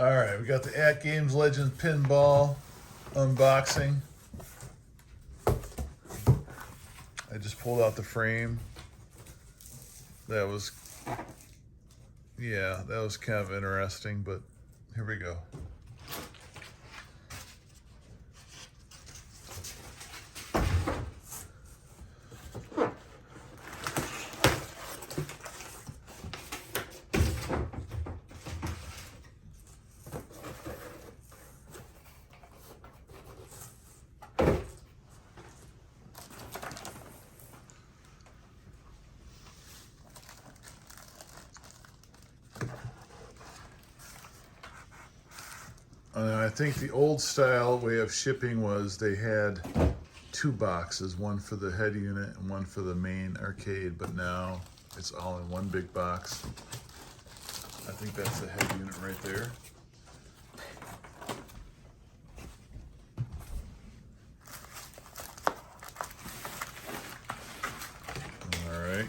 All right, we got the Atgames Legends Pinball unboxing. I just pulled out the frame. That was kind of interesting, but here we go. I think the old style way of shipping was they had two boxes, one for the head unit and one for the main arcade, but now it's all in one big box. I think that's the head unit right there. All right.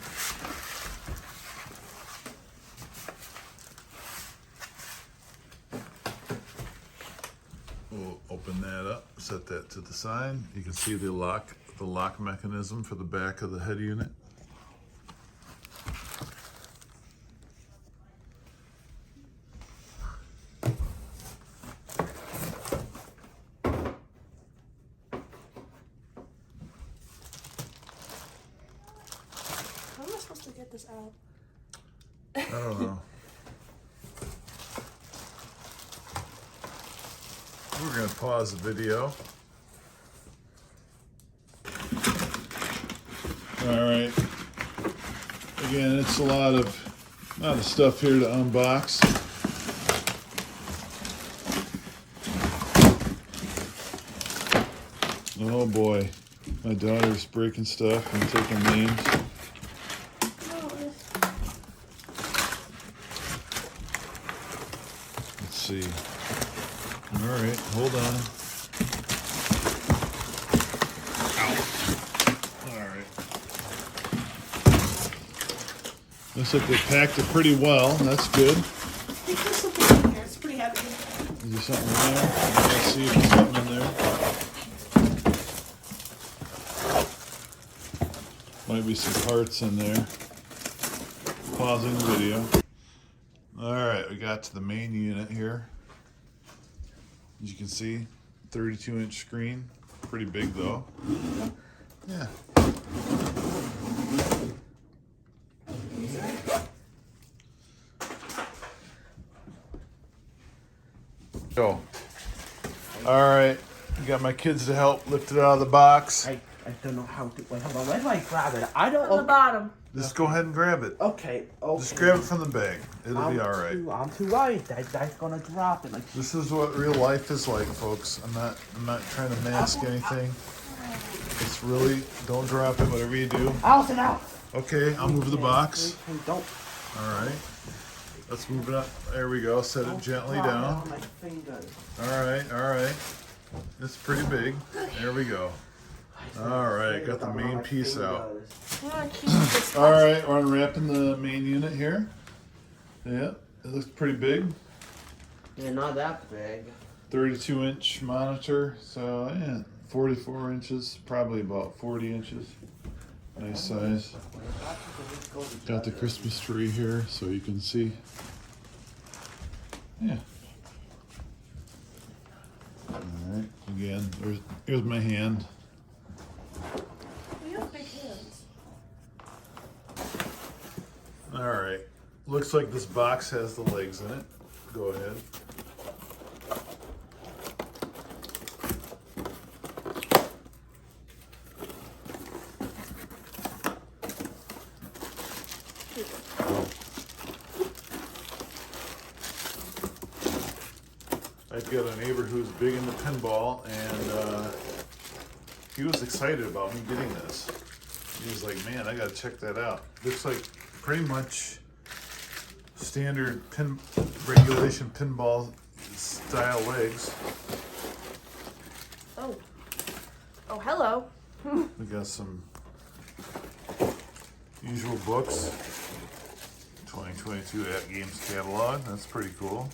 We'll open that up, set that to the side. You can see the lock mechanism for the back of the head unit. How am I supposed to get this out? I don't know. We're going to pause the video. All right. Again, it's a lot of stuff here to unbox. Oh boy, my daughter's breaking stuff and taking names. Let's see. All right, hold on. Ow. All right. Looks like they packed it pretty well. That's good. There's something in here. It's pretty heavy. Is there something in there? Let's see if there's something in there. Might be some parts in there. Pausing the video. All right, we got to the main unit here. As you can see, 32-inch screen. Pretty big though. Yeah. Go. All right, got my kids to help lift it out of the box. I don't know how to. Wait, hold on. Where do I grab it? I don't. On the bottom. Just go ahead and grab it. Okay. Just grab it from the bag. It'll be all right. I'm too worried that that's gonna drop it. Like. This is what real life is like, folks. I'm not trying to mask anything. It's really, don't drop it, whatever you do. Allison, out. Okay, I'll move the box. Hey, don't. All right. Let's move it up. There we go. Set it gently drop it down. on my fingers. All right, all right. It's pretty big. There we go. All right, got the main piece out. All right, we're unwrapping the main unit here. Yeah, it looks pretty big. Yeah, not that big. 32-inch monitor, so yeah, 44 inches, probably about 40 inches. Nice size. Got the Christmas tree here, so you can see. Yeah. All right, again, here's my hand. You have big hands. All right, looks like this box has the legs in it. Go ahead. I've got a neighbor who's big into pinball, and he was excited about me getting this. He was like, man, I gotta check that out. Looks like pretty much standard regulation pinball style legs. Oh. Oh, hello. We got some usual books. 2022 Atgames catalog. That's pretty cool.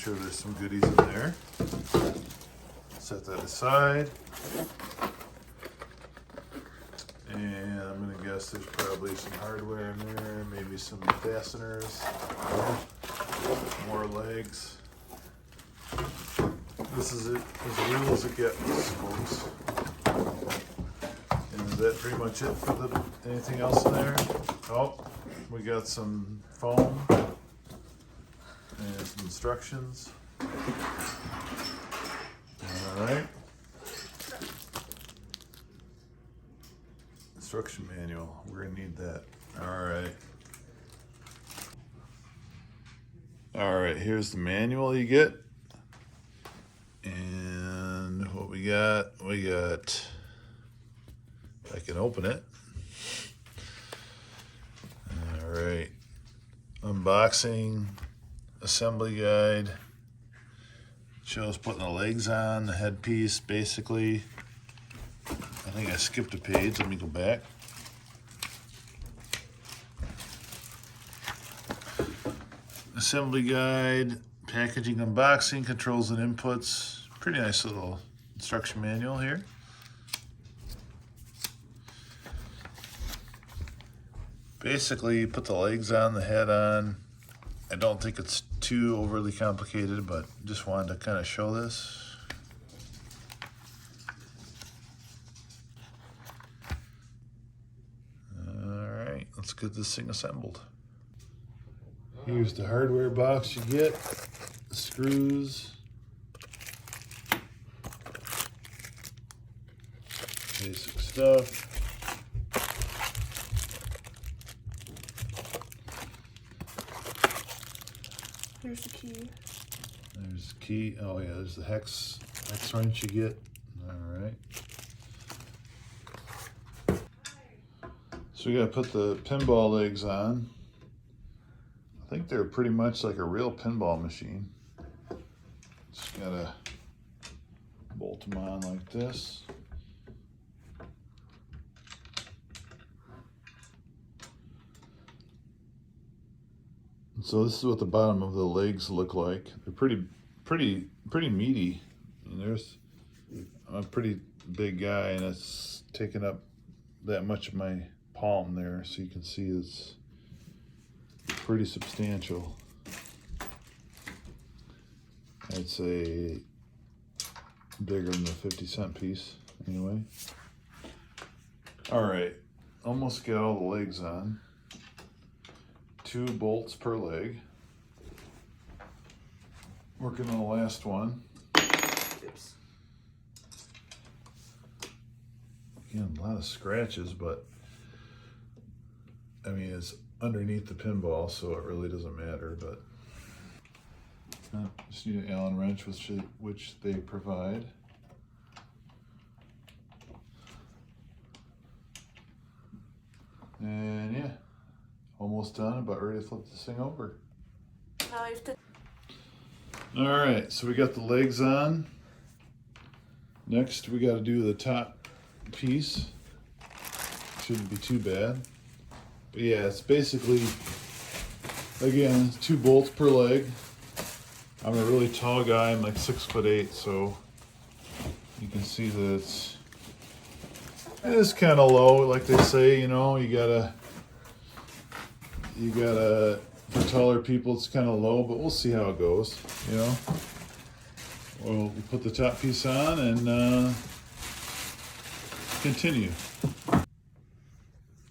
sure there's some goodies in there. Set that aside. And I'm gonna guess there's probably some hardware in there, maybe some fasteners, more legs. This is it, as real as it gets, folks. And is that pretty much it for the, anything else in there? Oh, we got some foam and some instructions. All right. Instruction manual, we're gonna need that. All right, here's the manual you get. And what we got, if I can open it. All right, unboxing, assembly guide. Shows putting the legs on, the headpiece, basically. I think I skipped a page, let me go back. Assembly guide, packaging, unboxing, controls and inputs. Pretty nice little instruction manual here. Basically, you put the legs on, the head on. I don't think it's too overly complicated, but just wanted to kind of show this. Let's get this thing assembled. Here's the hardware box you get, the screws, basic stuff. Here's the key. There's the key. Oh yeah, there's the hex wrench you get. All right. So we gotta put the pinball legs on. I think they're pretty much like a real pinball machine. Just gotta bolt them on like this. And so this is what the bottom of the legs look like. They're pretty meaty. And there's, I'm a pretty big guy, and it's taking up that much of my palm there, so you can see it's pretty substantial. I'd say bigger than the 50-cent piece anyway. All right, almost got all the legs on. 2 bolts per leg. Working on the last one. Oops. Again, a lot of scratches, but I mean, it's underneath the pinball, so it really doesn't matter, but just need an Allen wrench, which they provide. And yeah, almost done, about ready to flip this thing over. Now I have to. All right, so we got the legs on. Next, we got to do the top piece. Shouldn't be too bad. But yeah, it's basically, again, 2 bolts per leg. I'm a really tall guy, I'm like 6'8", so you can see that it is kind of low, like they say, you know, you gotta, for taller people it's kind of low, but we'll see how it goes, you know. We'll put the top piece on and continue.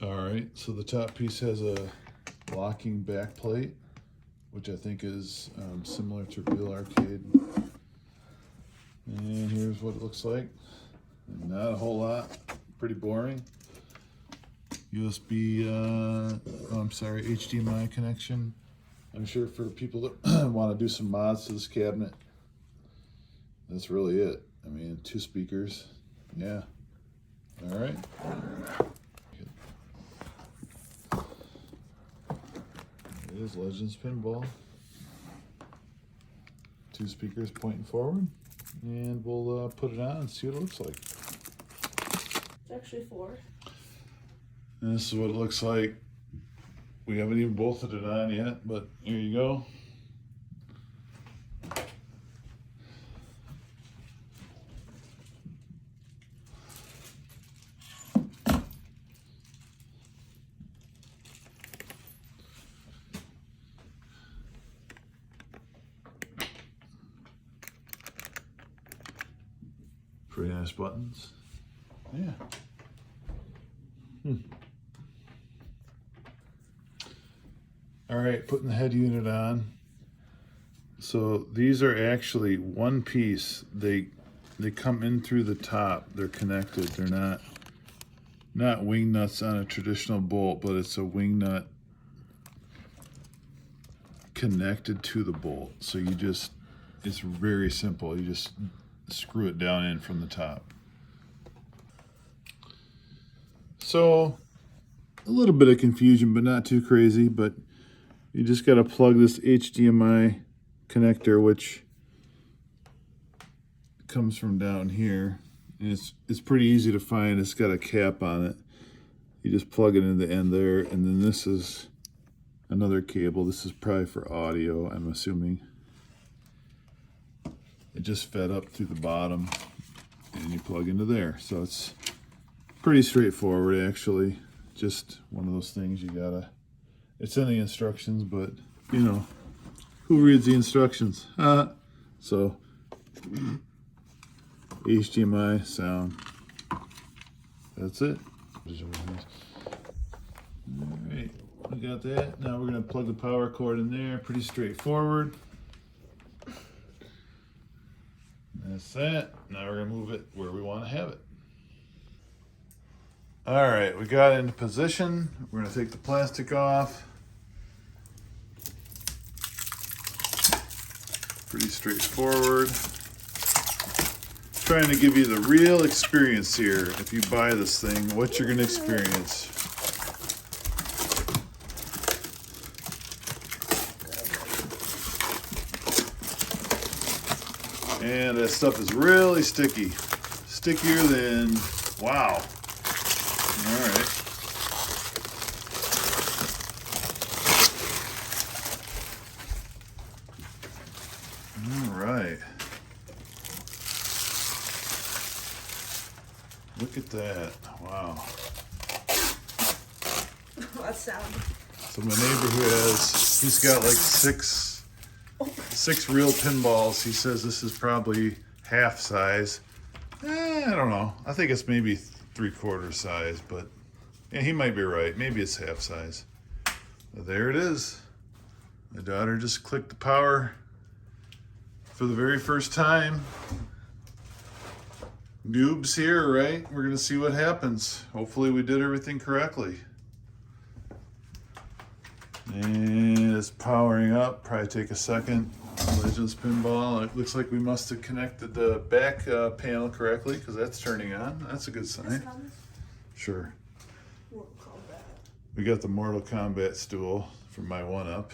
All right, so the top piece has a locking back plate, which I think is similar to real arcade. And here's what it looks like. Not a whole lot, pretty boring. USB, HDMI connection. I'm sure for people that want to do some mods to this cabinet, that's really it. I mean, 2 speakers, yeah. All right. It is Legends Pinball. 2 speakers pointing forward, and we'll put it on and see what it looks like. It's actually 4. And this is what it looks like. We haven't even bolted it on yet, but here you go. Pretty nice buttons. Yeah. All right, putting the head unit on. So these are actually one piece. They come in through the top. They're connected. They're not wing nuts on a traditional bolt, but it's a wing nut connected to the bolt. So it's very simple. You just screw it down in from the top. So a little bit of confusion, but not too crazy. But you just got to plug this HDMI connector, which comes from down here, and it's pretty easy to find. It's got a cap on it. You just plug it in the end there, and then this is another cable. This is probably for audio, I'm assuming. It just fed up through the bottom, and you plug into there. So it's pretty straightforward, actually. Just one of those things you gotta. It's in the instructions, but you know, who reads the instructions? So HDMI sound. That's it. All right, we got that. Now we're gonna plug the power cord in there. Pretty straightforward. That's that. Now we're gonna move it where we want to have it. All right, we got it into position. We're gonna take the plastic off. Pretty straightforward. Trying to give you the real experience here. If you buy this thing, what you're gonna experience. And that stuff is really sticky. Stickier than, wow. All right. All right. Look at that. Wow. That sound. So my neighbor he's got like six real pinballs. He says this is probably half size. I don't know. I think it's maybe 3/4 size, but yeah, he might be right. Maybe it's half size. But there it is. My daughter just clicked the power for the very first time. Noobs here, right? We're gonna see what happens. Hopefully we did everything correctly. And it's powering up. Probably take a second. Legends Pinball. It looks like we must have connected the back panel correctly because that's turning on. That's a good sign. Sure. Mortal Kombat. We got the Mortal Kombat stool from my one-up.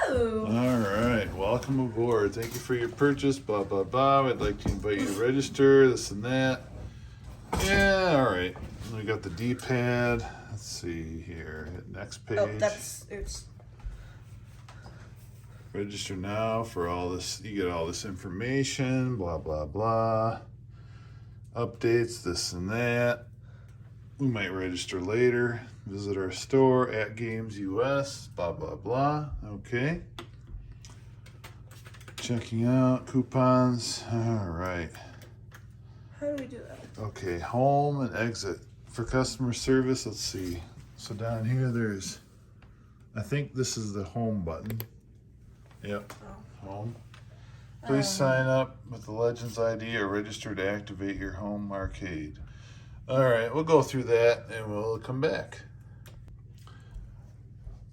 Ooh. All right, welcome aboard. Thank you for your purchase. Blah blah blah. I'd like to invite you to register. This and that. Yeah, all right. We got the D-pad. Let's see here. Hit next page. Oh, it's. Register now for all this. You get all this information. Blah blah blah. Updates. This and that. We might register later. Visit our store at Atgames US. Blah blah blah. Okay. Checking out coupons. All right. How do we do that? Okay, home and exit. For customer service, let's see. So down here there's, I think this is the home button. Yep, home. Please sign up with the Legends ID or register to activate your home arcade. All right, we'll go through that and we'll come back.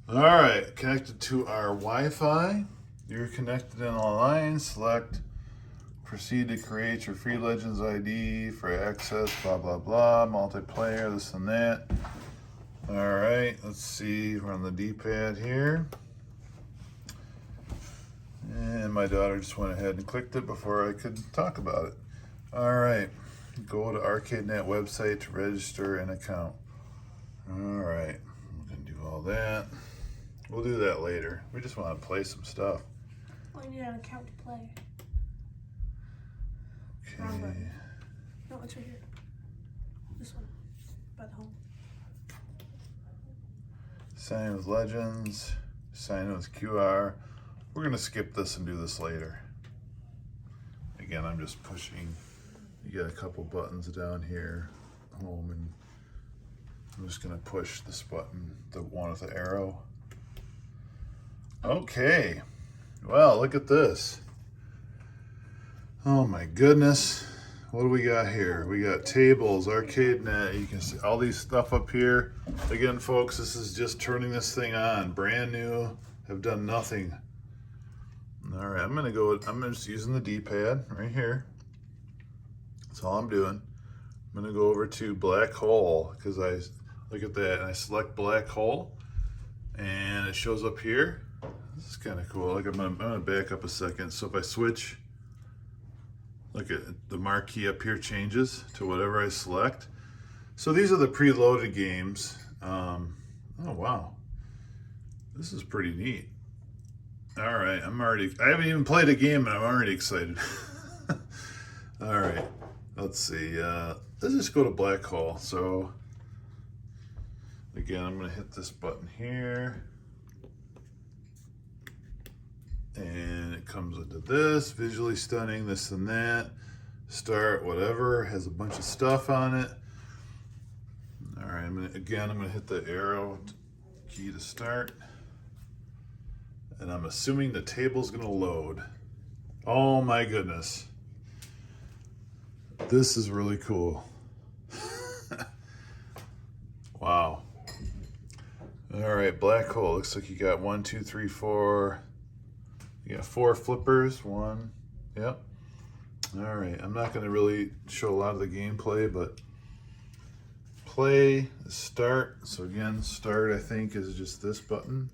All right, connected to our Wi-Fi. You're connected and online. Select proceed to create your free Legends ID for access, blah, blah, blah, multiplayer, this and that. All right, let's see, we're on the D-pad here. And my daughter just went ahead and clicked it before I could talk about it. All right, go to ArcadeNet website to register an account. All right, I'm gonna do all that. We'll do that later. We just wanna play some stuff. Well, you need an account to play. Okay. Wrong button. No, it's right here. This one. By the home. Sign in with Legends. Sign in with QR. We're gonna skip this and do this later. Again, I'm just pushing the You got a couple buttons down here, home, and I'm just gonna push this button, the one with the arrow. Okay, well, look at this. Oh my goodness. What do we got here? We got tables, arcade net. You can see all these stuff up here. Again, folks, this is just turning this thing on. Brand new. Have done nothing. All right, I'm just using the D-pad right here. That's all I'm doing. I'm gonna go over to black hole because I look at that and I select black hole and it shows up here. This is kind of cool. Like I'm gonna back up a second. So if I switch, look at the marquee up here changes to whatever I select. So these are the preloaded games. Oh wow, this is pretty neat. All right, I haven't even played a game and I'm already excited. All right, let's see. Let's just go to black hole. So again, I'm gonna hit this button here. And it comes into this, visually stunning, this and that, start, whatever, has a bunch of stuff on it. All right, I'm gonna hit the arrow key to start. And I'm assuming the table's gonna load. Oh my goodness. This is really cool. Wow. All right, black hole, looks like you got 1, 2, 3, 4. You got 4 flippers, 1, yep. All right, I'm not gonna really show a lot of the gameplay, but play, start. So again, start I think is just this button.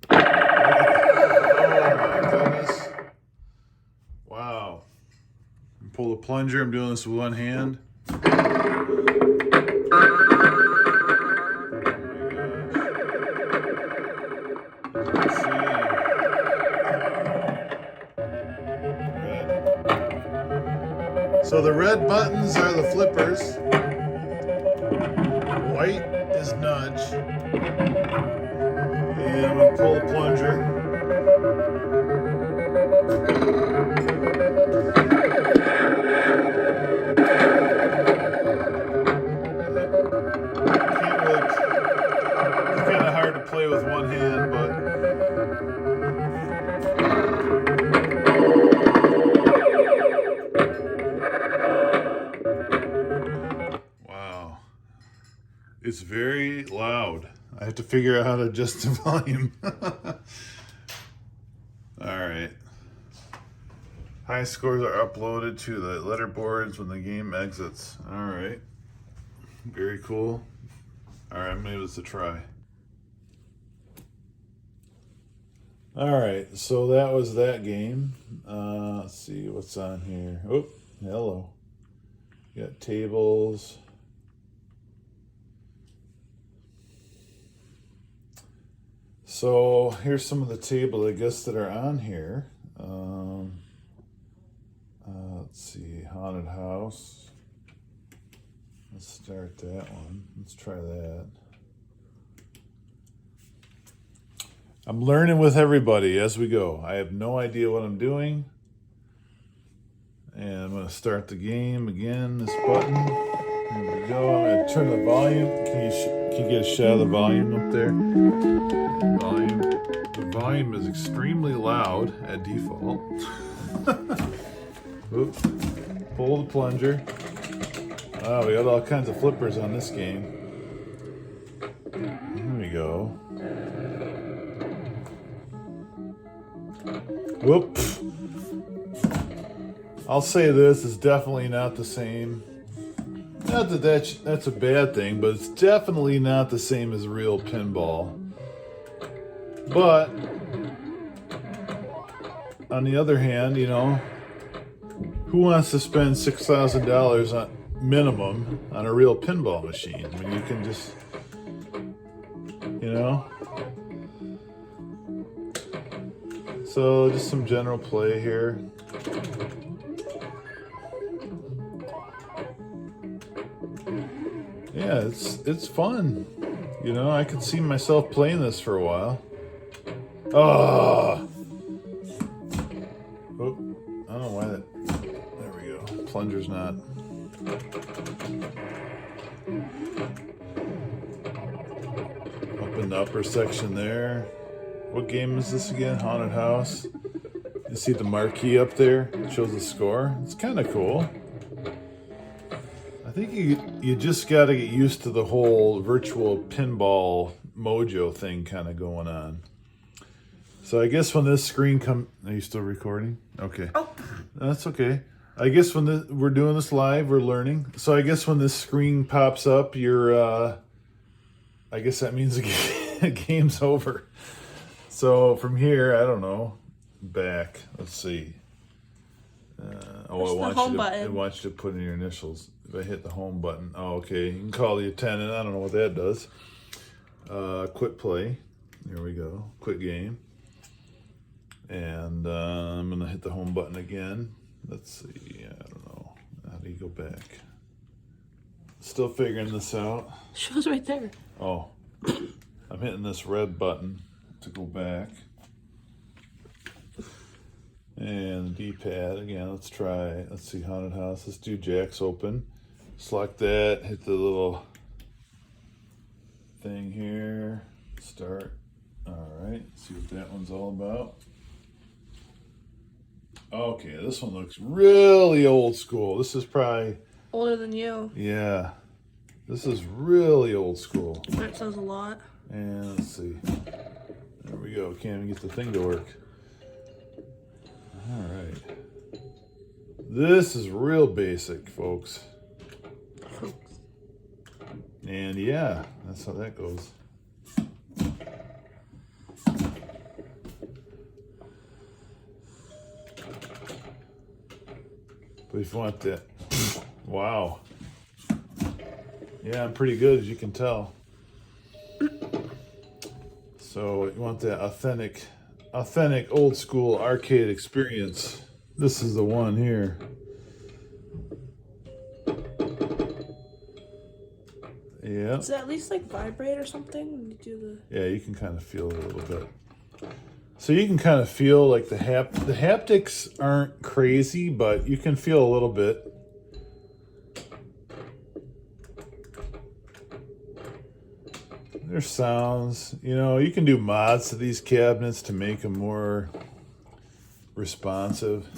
Oh my goodness. Wow. Pull the plunger, I'm doing this with one hand. So the red buttons are the flippers. White is nudge. And I'm gonna pull the plunger. It's kind of hard to play with one hand, but it's very loud. I have to figure out how to adjust the volume. All right. High scores are uploaded to the letterboards when the game exits. All right. Very cool. All right, I'm gonna give this a try. All right, so that was that game. Let's see what's on here. Oh, hello. You got tables. So here's some of the tables, I guess, that are on here. Let's see, haunted house. Let's start that one. Let's try that. I'm learning with everybody as we go. I have no idea what I'm doing. And I'm going to start the game again, this button. There we go. I'm going to turn the volume. Can you get a shot of the volume up there? Volume. The volume is extremely loud at default. Oops. Pull the plunger. Oh, we got all kinds of flippers on this game. There we go. Whoop. I'll say this is definitely not the same. Not that that's a bad thing, but it's definitely not the same as real pinball. But on the other hand, you know, who wants to spend $6,000 on minimum on a real pinball machine? I mean, you can just, you know. So just some general play here. Yeah, it's fun. You know, I could see myself playing this for a while. Oh, I don't know why that. There we go. plunger's not. Up in the upper section there. What game is this again? Haunted House. You see the marquee up there? It shows the score. It's kind of cool. I think you just got to get used to the whole virtual pinball mojo thing kind of going on. So I guess when this screen comes... Are you still recording? Okay. Oh. That's okay. I guess when we're doing this live, we're learning. So I guess when this screen pops up, you're... I guess that means the game's over. So from here, I don't know. Back. Let's see. It wants you to put in your initials. If I hit the home button. Oh, okay. You can call the attendant. I don't know what that does. Quit play. Here we go. Quit game. And I'm going to hit the home button again. Let's see. I don't know. How do you go back? Still figuring this out. Shows right there. Oh. I'm hitting this red button to go back. And the D-pad again. Let's try. Let's see. Haunted House. Let's do Jack's Open. Select that. Hit the little thing here. Start. All right. See what that one's all about. Okay, this one looks really old school. This is probably older than you. Yeah, this is really old school. That says a lot. And let's see. There we go. Can't even get the thing to work. All right. This is real basic, folks. And yeah, that's how that goes. But if you want that, wow. Yeah, I'm pretty good, as you can tell. So you want that authentic old school arcade experience. This is the one here. Yeah. Does it at least like vibrate or something when you do the... Yeah, you can kind of feel it a little bit. So you can kind of feel like the haptics aren't crazy, but you can feel a little bit. There's sounds. You know, you can do mods to these cabinets to make them more responsive.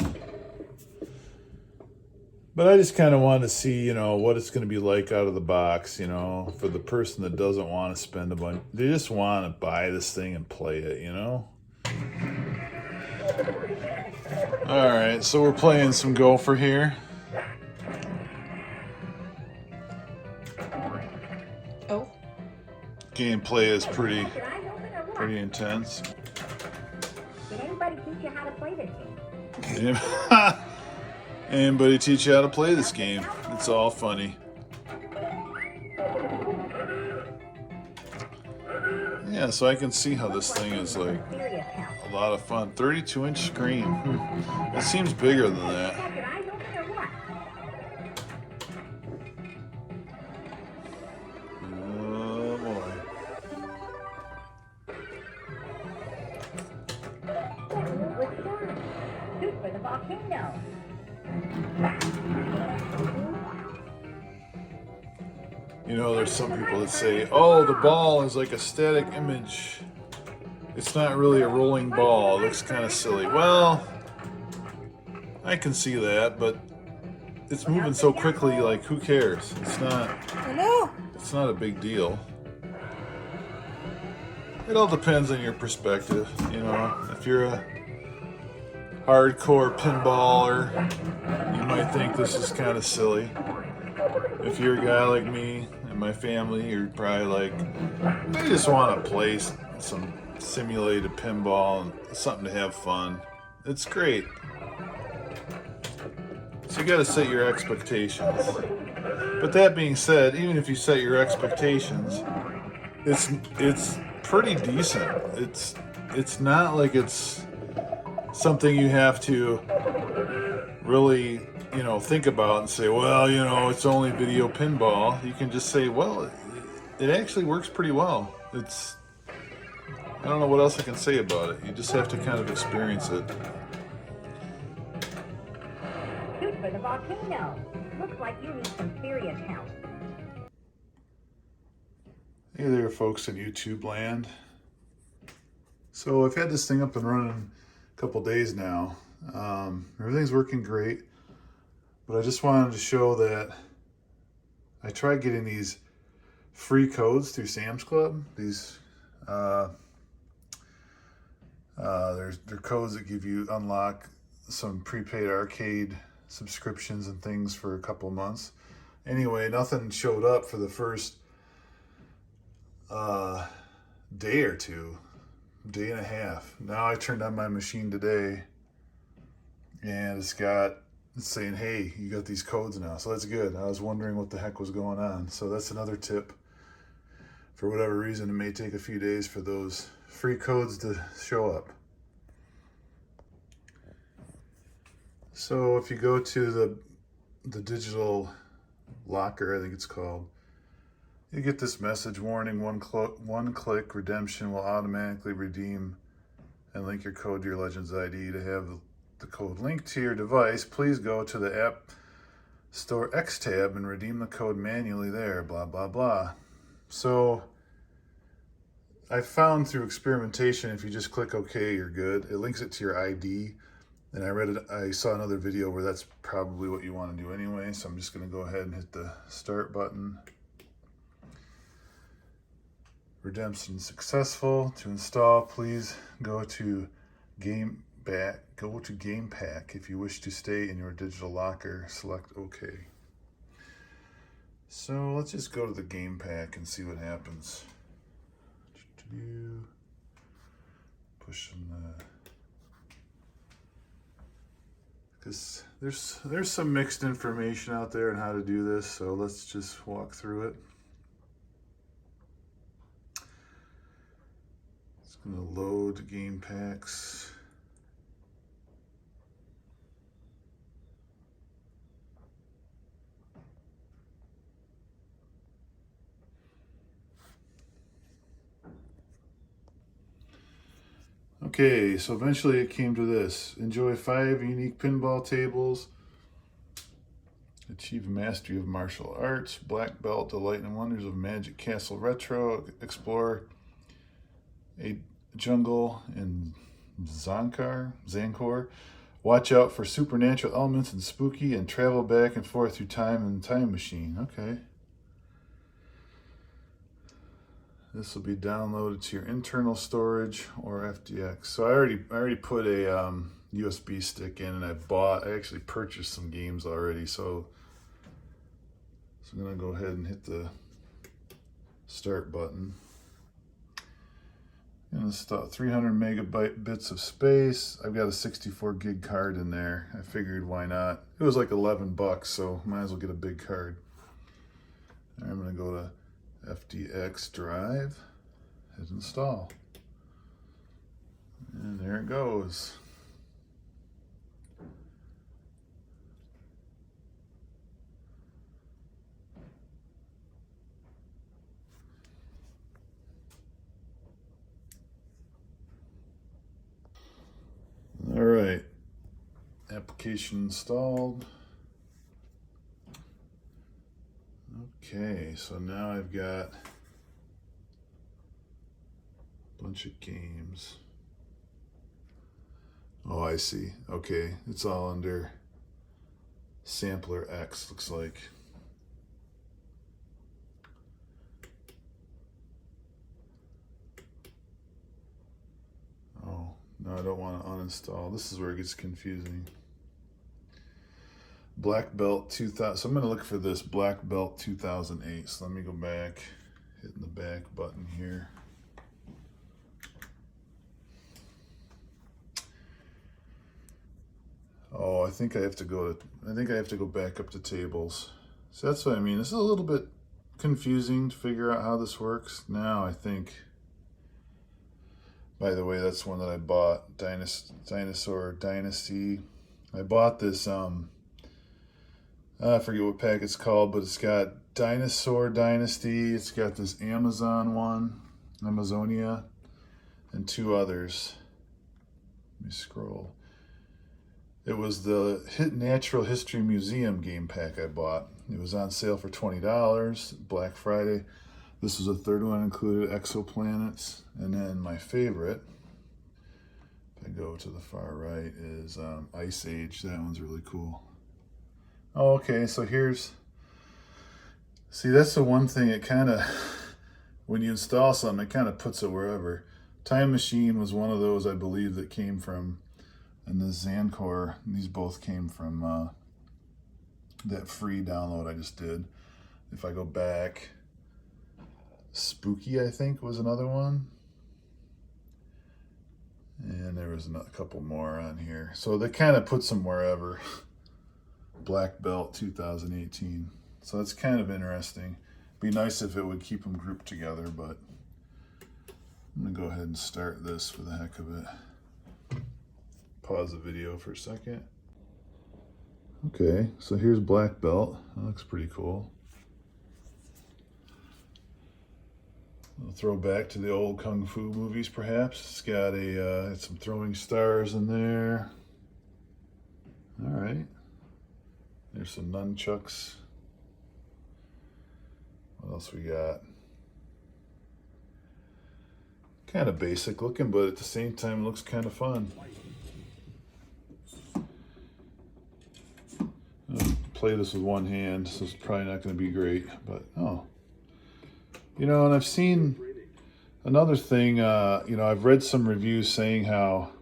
But I just kind of want to see, you know, what it's going to be like out of the box, you know, for the person that doesn't want to spend a bunch. They just want to buy this thing and play it, you know? All right, so we're playing some Gopher here. Oh. Gameplay is pretty intense. Did anybody teach you how to play this game? Anybody teach you how to play this game? It's all funny. Yeah, so I can see how this thing is like a lot of fun. 32-inch screen. It seems bigger than that. Oh boy. Shoot for the volcano. You know, there's some people that say, oh, the ball is like a static image. It's not really a rolling ball. It looks kind of silly. Well, I can see that, but it's moving so quickly, like, who cares? It's not a big deal. It all depends on your perspective, you know. If you're a hardcore pinballer, you might think this is kind of silly. If you're a guy like me and my family, you're probably like, I just want to play some simulated pinball and something to have fun. It's great. So you got to set your expectations. But that being said, even if you set your expectations, it's pretty decent. It's not like it's something you have to really, you know, think about and say, well, you know, it's only video pinball. You can just say, well, it actually works pretty well. I don't know what else I can say about it. You just have to kind of experience it. Shoot for the volcano. volcano. Looks like you need some serious help. Hey there, folks in YouTube land. So I've had this thing up and running a couple days now. Everything's working great, but I just wanted to show that I tried getting these free codes through Sam's Club. These they're codes that give you unlock some prepaid arcade subscriptions and things for a couple months. Anyway, nothing showed up for the first day or two, day and a half. Now I turned on my machine today and it's saying, hey, you got these codes now. So that's good. I was wondering what the heck was going on. So that's another tip. For whatever reason, it may take a few days for those free codes to show up. So if you go to the digital locker, I think it's called, you get this message warning: one click redemption will automatically redeem and link your code to your Legends ID. To have the code linked to your device, please go to the App Store X tab and redeem the code manually there, blah, blah, blah. So I found through experimentation, if you just click OK, you're good. It links it to your ID. And I saw another video where that's probably what you want to do anyway. So I'm just going to go ahead and hit the start button. Redemption successful. To install, please go to Game Pack. If you wish to stay in your digital locker, select OK. So let's just go to the Game Pack and see what happens. Pushing the, because there's some mixed information out there on how to do this, so let's just walk through it. It's going to load game packs. Okay, so eventually it came to this. Enjoy 5 unique pinball tables. Achieve mastery of martial arts. Black belt, delight in wonders of Magic Castle Retro. Explore a jungle in Zancor. Watch out for supernatural elements and spooky, and travel back and forth through time and time machine. Okay. This will be downloaded to your internal storage or FDX. So I already put a USB stick in, and I actually purchased some games already. So I'm gonna go ahead and hit the start button. And install 300 megabytes of space. I've got a 64 gig card in there. I figured why not? It was like 11 bucks, so might as well get a big card. And I'm gonna go to FDX drive, hit install, and there it goes. All right, application installed. Okay, so now I've got a bunch of games. Oh, I see. Okay, it's all under Sampler X, looks like. Oh, no, I don't want to uninstall. This is where it gets confusing. Black Belt 2000. So I'm going to look for this Black Belt 2008. So let me go back, hitting the back button here. Oh, I think I have to go back up to tables. So that's what I mean. This is a little bit confusing to figure out how this works. Now I think, by the way, that's one that I bought, Dinosaur Dynasty. I bought this I forget what pack it's called, but it's got Dinosaur Dynasty, it's got this Amazon one, Amazonia, and 2 others. Let me scroll. It was the Natural History Museum game pack I bought. It was on sale for $20, Black Friday. This was the third one, included exoplanets. And then my favorite, if I go to the far right, is Ice Age. That one's really cool. Oh, okay, so here's, see, that's the one thing, it kind of, when you install something, it kind of puts it wherever. Time Machine was one of those, I believe, that came from, and the Zancor, these both came from that free download I just did. If I go back, Spooky, I think, was another one. And there was a couple more on here. So that kind of puts them wherever. Black Belt 2018. So that's kind of interesting. Be nice if it would keep them grouped together, but I'm gonna go ahead and start this for the heck of it. Pause the video for a second. Okay, so here's Black Belt. That looks pretty cool. I'll throw back to the old Kung Fu movies, perhaps. It's got some throwing stars in there. All right. There's some nunchucks. What else we got? Kind of basic looking, but at the same time, it looks kind of fun. I'll play this with one hand, so it's probably not going to be great, but oh. You know, and I've seen another thing, you know, I've read some reviews saying how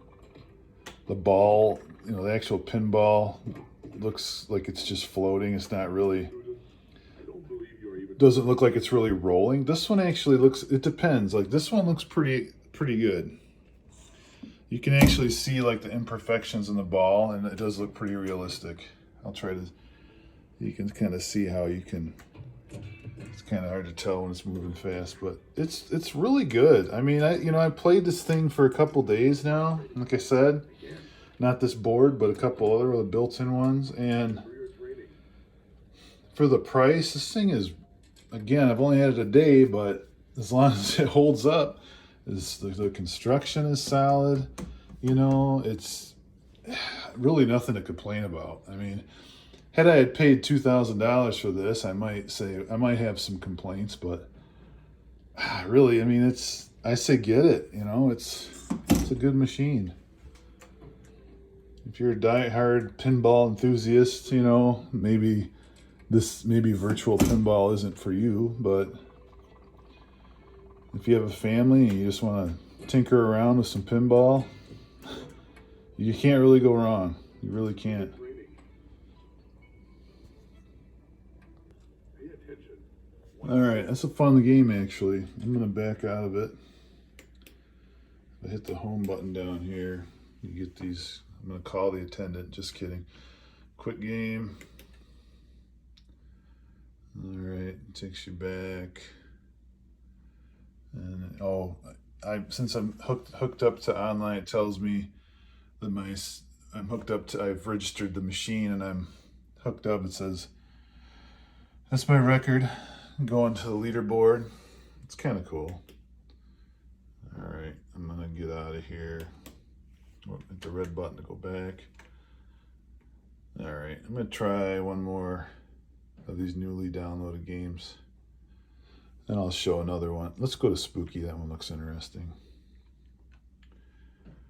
the ball, you know, the actual pinball looks like it's just floating. It's not really, doesn't look like it's really rolling. This one actually looks, it depends. Like this one looks pretty good. You can actually see like the imperfections in the ball, and it does look pretty realistic. I'll try to, you can kind of see how you can, it's kind of hard to tell when it's moving fast, but it's really good. I mean, I played this thing for a couple days now, like I said. Not this board, but a couple other of the built-in ones. And for the price, this thing is, again, I've only had it a day, but as long as it holds up, the construction is solid. You know, it's really nothing to complain about. I mean, had I had paid $2,000 for this, I might have some complaints, but really, I mean, I say get it. You know, it's a good machine. If you're a die-hard pinball enthusiast, you know, maybe virtual pinball isn't for you, but if you have a family and you just want to tinker around with some pinball, you can't really go wrong. You really can't. All right, that's a fun game, actually. I'm going to back out of it. I hit the home button down here. You get these. I'm going to call the attendant. Just kidding. Quit game. All right, takes you back. And since I'm hooked up to online, it tells me that I'm hooked up to. I've registered the machine and I'm hooked up. It says that's my record. Going to the leaderboard. It's kind of cool. All right, I'm gonna get out of here. Hit the red button to go back. All right, I'm gonna try one more of these newly downloaded games. Then I'll show another one. Let's go to Spooky. That one looks interesting.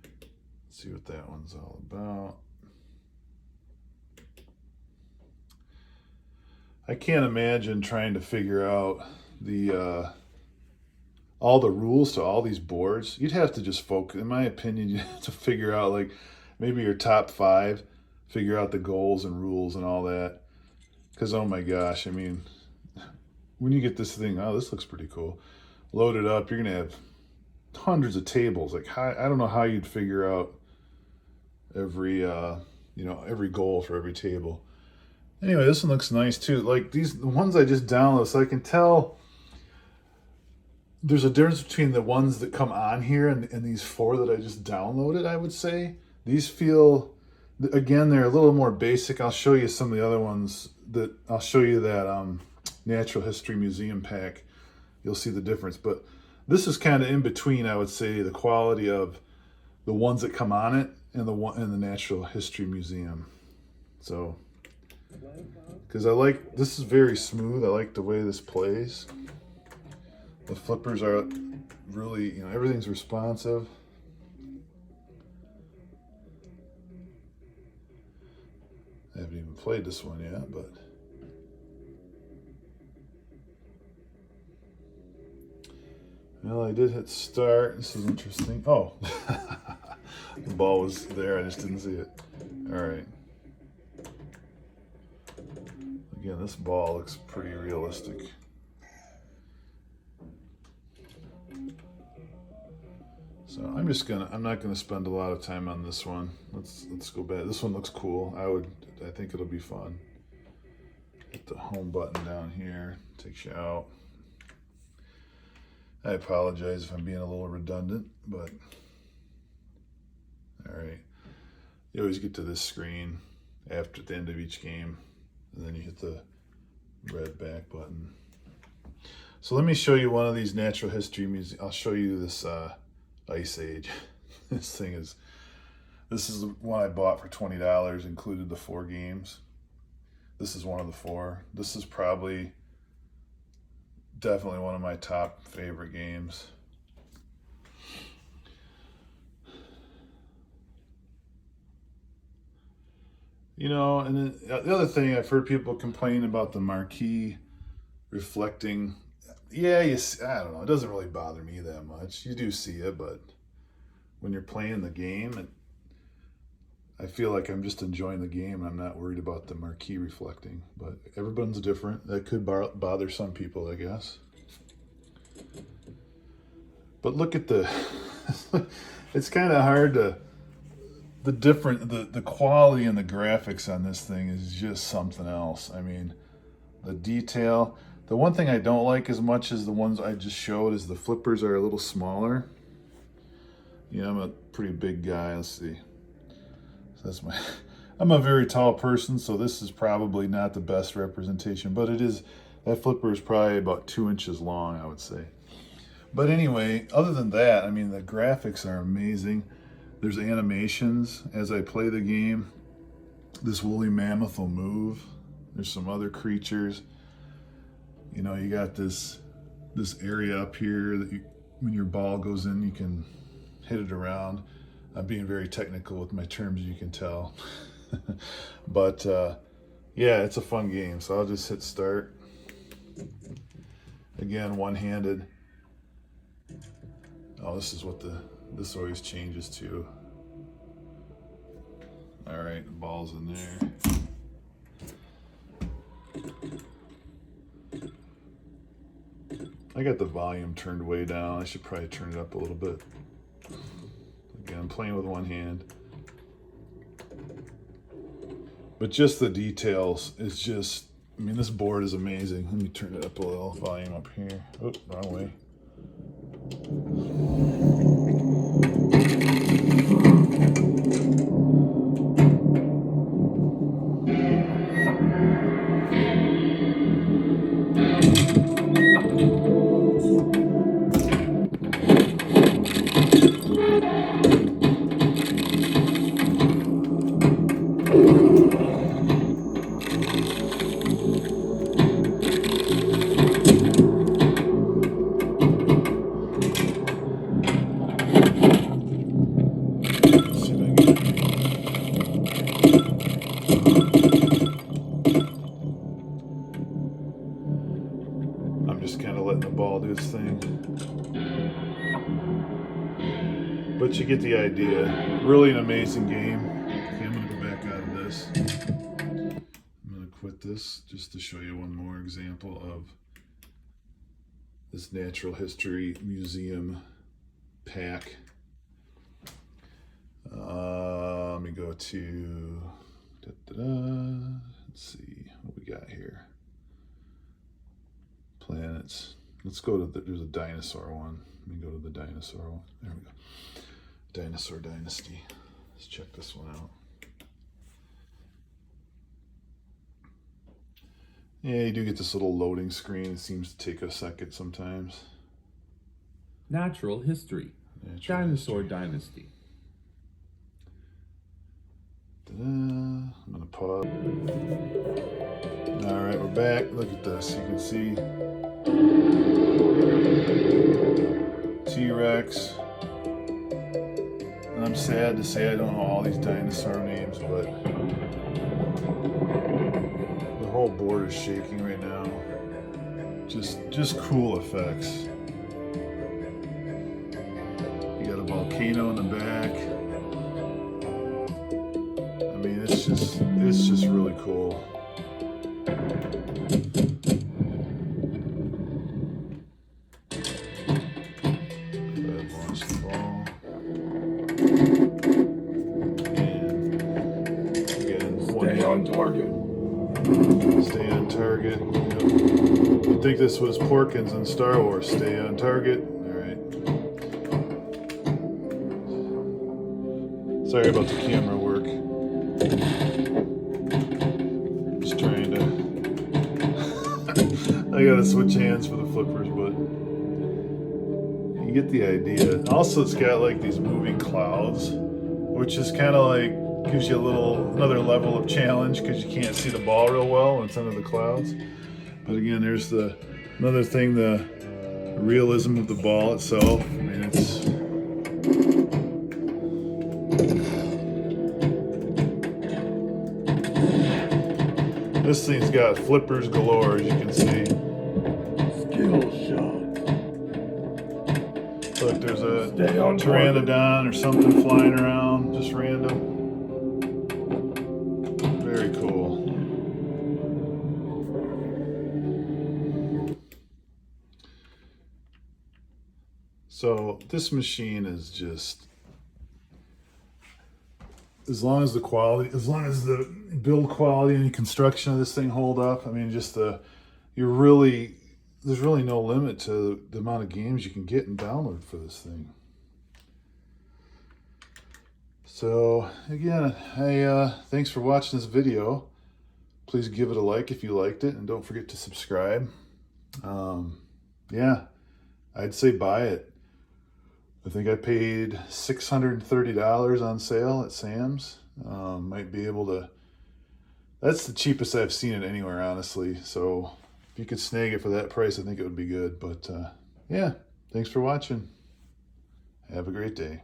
Let's see what that one's all about. I can't imagine trying to figure out all the rules to all these boards. You'd have to just focus. In my opinion, you have to figure out like maybe your top 5, figure out the goals and rules and all that. Because oh my gosh, I mean, when you get this thing, oh, this looks pretty cool. Load it up, you're gonna have hundreds of tables. Like I don't know how you'd figure out every every goal for every table. Anyway, this one looks nice too. Like the ones I just downloaded, so I can tell there's a difference between the ones that come on here and these 4 that I just downloaded, I would say. These feel, again, they're a little more basic. I'll show you some of the other ones I'll show you that Natural History Museum pack. You'll see the difference. But this is kind of in between, I would say, the quality of the ones that come on it in the Natural History Museum. So, because I like, this is very smooth. I like the way this plays. The flippers are really, you know, everything's responsive. I haven't even played this one yet, but well, I did hit start. This is interesting. Oh, the ball was there. I just didn't see it. All right. Again, this ball looks pretty realistic. So I'm not gonna spend a lot of time on this one. Let's go back. This one looks cool. I think it'll be fun. Hit the home button down here, takes you out. I apologize if I'm being a little redundant, but all right. You always get to this screen after the end of each game, and then you hit the red back button. So let me show you one of these natural history museums. I'll show you this Ice Age. This is the one I bought for $20, included the 4 games. This is one of the 4. This is definitely one of my top favorite games. You know, and then the other thing, I've heard people complain about the marquee reflecting. Yeah, I don't know. It doesn't really bother me that much. You do see it, but when you're playing the game, I feel like I'm just enjoying the game. I'm not worried about the marquee reflecting, but everyone's different. That could bother some people, I guess. But look at it's kind of hard to, the quality and the graphics on this thing is just something else. I mean, the detail. The one thing I don't like as much as the ones I just showed is the flippers are a little smaller. You know, I'm a pretty big guy. Let's see. So I'm a very tall person, so this is probably not the best representation, but it is, that flipper is probably about 2 inches long, I would say. But anyway, other than that, I mean, the graphics are amazing. There's animations as I play the game. This woolly mammoth will move. There's some other creatures. You know, you got this area up here that when your ball goes in, you can hit it around. I'm being very technical with my terms, you can tell. But yeah, it's a fun game. So I'll just hit start. Again, one-handed. Oh, this is what this always changes to. All right, the ball's in there. I got the volume turned way down. I should probably turn it up a little bit. Again, I'm playing with one hand. But just the details is just, I mean, this board is amazing. Let me turn it up a little, volume up here. Oh, wrong way. I'm just kind of letting the ball do its thing. But you get the idea. Really an amazing game. Okay, I'm going to go back out of this. I'm going to quit this just to show you one more example of this Natural History Museum pack. Let me go to, let's see what we got here. Planets. Let's go to there's a dinosaur one. Let me go to the dinosaur one. There we go. Dinosaur Dynasty. Let's check this one out. Yeah, you do get this little loading screen. It seems to take a second sometimes. Natural history. Dinosaur Dynasty. I'm gonna pause. All right, we're back. Look at this. You can see T-Rex. And I'm sad to say I don't know all these dinosaur names, but the whole board is shaking right now. Just cool effects. You got a volcano in the back. I mean, it's just really cool. I've launched the ball. And again, Stay on target. Stay on target. Yep. I think this was Porkins in Star Wars. Stay on target. All right. Sorry about the camera work. Just trying to. I gotta switch hands for the flippers, but you get the idea. Also, it's got like these moving clouds, which is kind of like gives you another level of challenge because you can't see the ball real well when it's under the clouds. But again, there's another thing, the realism of the ball itself. I mean, it's this thing's got flippers galore, as you can see. Skill shot. Look, there's a Stay on pteranodon or something flying around, just random. Very cool. So this machine is just, as long as the build quality and construction of this thing hold up, I mean, just there's really no limit to the amount of games you can get and download for this thing. So again, thanks for watching this video. Please give it a like if you liked it, and don't forget to subscribe. Yeah, I'd say buy it. I think I paid $630 on sale at Sam's. Might be able to, that's the cheapest I've seen it anywhere, honestly. So if you could snag it for that price, I think it would be good. But yeah, thanks for watching. Have a great day.